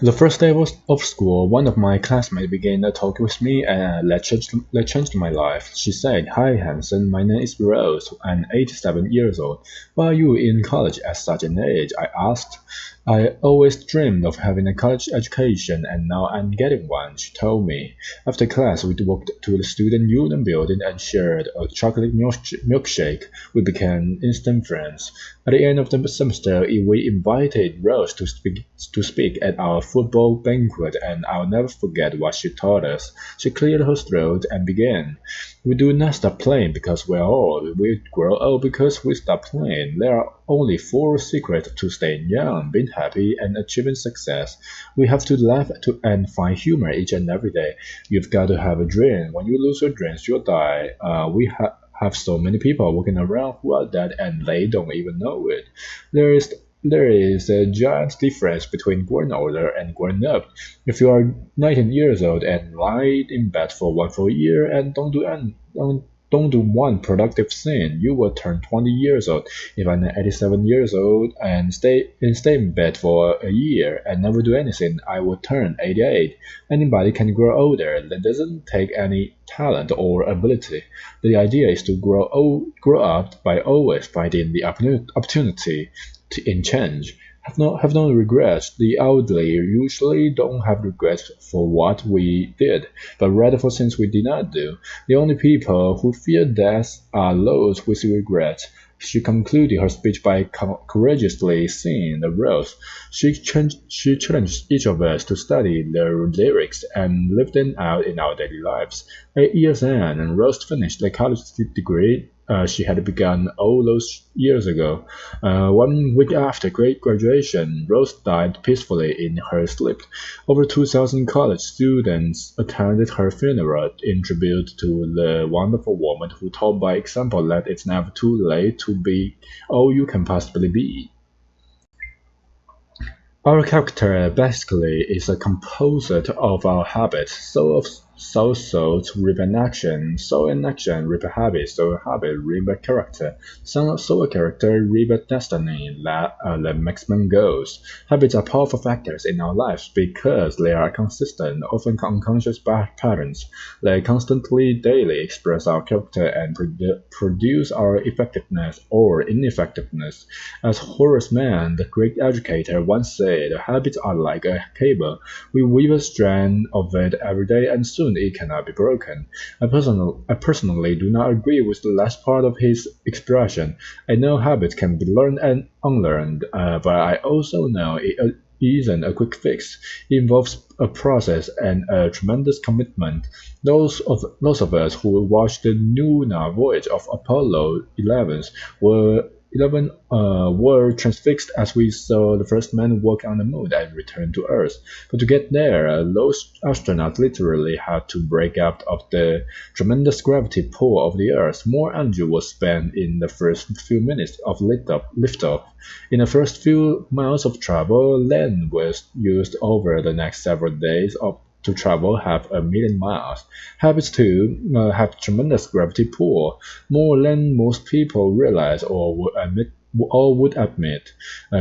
The first day of school, one of my classmates began a talk with me and that changed my life. She said, "Hi, Hanson, my name is Rose. I'm 87 years old. Why are you in college at such an age?" I asked. "I always dreamed of having a college education, and now I'm getting one," she told me. After class, we walked to the student union building and shared a chocolate milkshake. We became instant friends. At the end of the semester, we invited Rose to speak at our football banquet, and I'll never forget what she taught us. She cleared her throat and began. "We do not stop playing because we're old. We grow old because we stop playing. There are only four secrets to staying young, being happy, and achieving success. We have to laugh and find humor each and every day. You've got to have a dream. When you lose your dreams, you'll die. We have so many people walking around who are dead and they don't even know it. There is there is a giant difference between growing older and growing up. If you are 19 years old and lie in bed for one full year and don't do one productive thing, you will turn 20 years old. If I'm 87 years old and stay in bed for a year and never do anything, I will turn 88. Anybody can grow older. That doesn't take any talent or ability. The idea is to grow up by always finding the opportunity in change. Have no regrets. The elderly usually don't have regrets for what we did, but rather for things we did not do. The only people who fear death are those with regrets. She concluded her speech by courageously singing the rose. She challenged each of us to study the lyrics and live them out in our daily lives. 8 years in, and Rose finished the college degree she had begun all those years ago. 1 week after graduation, Rose died peacefully in her sleep. Over 2,000 college students attended her funeral in tribute to the wonderful woman who taught by example that it's never too late to be all you can possibly be. Our character basically is a composite of our habits. Sow thoughts reap an action, sow an action reap a habit, sow a habit reap a character, sow a character reap a destiny that maximum goals. Habits are powerful factors in our lives because they are consistent, often unconscious patterns. They constantly daily express our character and produce our effectiveness or ineffectiveness. As Horace Mann, the Greek educator, once said, "Habits are like a cable. We weave a strand of it every day and soon it cannot be broken." I personally do not agree with the last part of his expression. I know habits can be learned and unlearned, but I also know it isn't a quick fix. It involves a process and a tremendous commitment. Those of us who watched the lunar voyage of Apollo 11 were transfixed as we saw the first man walk on the moon and return to Earth. But to get there, those astronauts literally had to break out of the tremendous gravity pull of the Earth. More energy was spent in the first few minutes of liftoff. In the first few miles of travel, land was used over the next several days to travel half a million miles. Habits too have tremendous gravity pull, more than most people realize or would admit.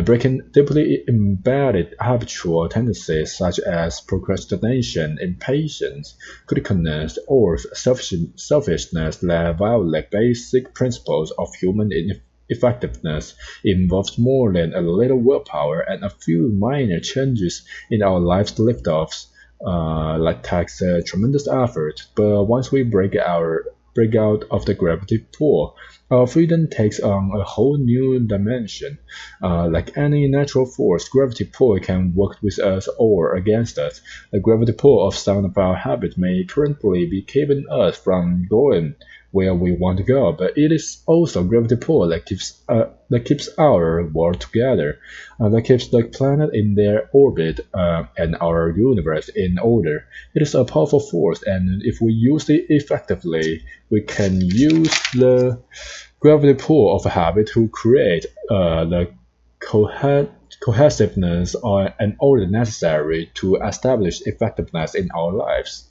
Breaking deeply embedded habitual tendencies such as procrastination, impatience, criticalness, or selfishness that violate basic principles of human effectiveness involves more than a little willpower and a few minor changes in our life's liftoffs. Like takes a tremendous effort, but once we break out of the gravity pull, our freedom takes on a whole new dimension. Like any natural force, gravity pull can work with us or against us. The gravity pull of some of our habits may currently be keeping us from going where we want to go, but it is also gravity pull that keeps our world together, that keeps the planet in their orbit and our universe in order. It is a powerful force, and if we use it effectively, we can use the gravity pull of a habit to create the cohesiveness and order necessary to establish effectiveness in our lives.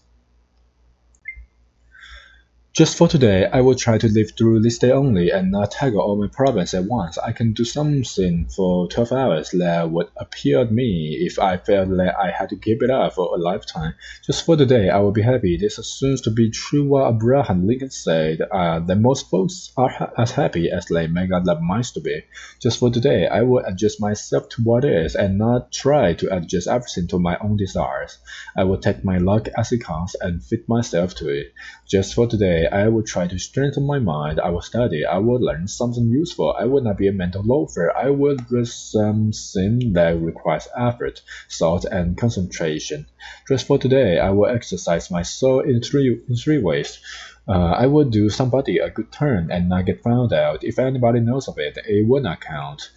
Just for today, I will try to live through this day only and not tackle all my problems at once. I can do something for 12 hours that would appeal to me if I felt that I had to keep it up for a lifetime. Just for today, I will be happy. This assumes to be true what Abraham Lincoln said, that most folks are as happy as they make up their minds to be. Just for today, I will adjust myself to what is and not try to adjust everything to my own desires. I will take my luck as it comes and fit myself to it. Just for today, I will try to strengthen my mind. I will study. I will learn something useful. I will not be a mental loafer. I will do something that requires effort, thought, and concentration. Just for today, I will exercise my soul in three ways. I will do somebody a good turn and not get found out. If anybody knows of it, it will not count.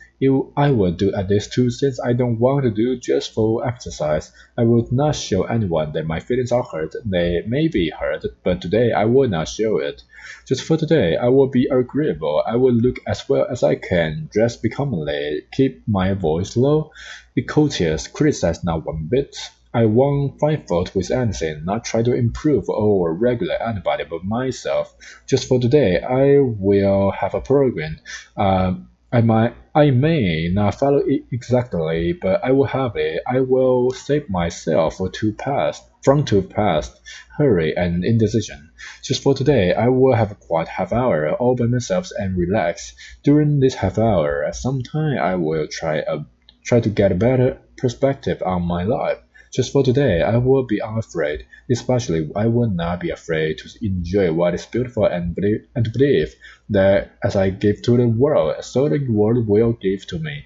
I will do at least two things I don't want to do just for exercise. I would not show anyone that my feelings are hurt. They may be hurt, but today I will not show it. Just for today, I will be agreeable. I will look as well as I can, dress becomingly, keep my voice low, be courteous, criticize not one bit. I won't find fault with anything, not try to improve or regulate anybody but myself. Just for today, I will have a program. I may not follow it exactly, but I will have it. I will save myself from too past hurry and indecision. Just for today, I will have a quiet half hour all by myself and relax. During this half hour, sometime I will try to get a better perspective on my life. Just for today, I will be unafraid. Especially, I will not be afraid to enjoy what is beautiful and to believe that as I give to the world, so the world will give to me.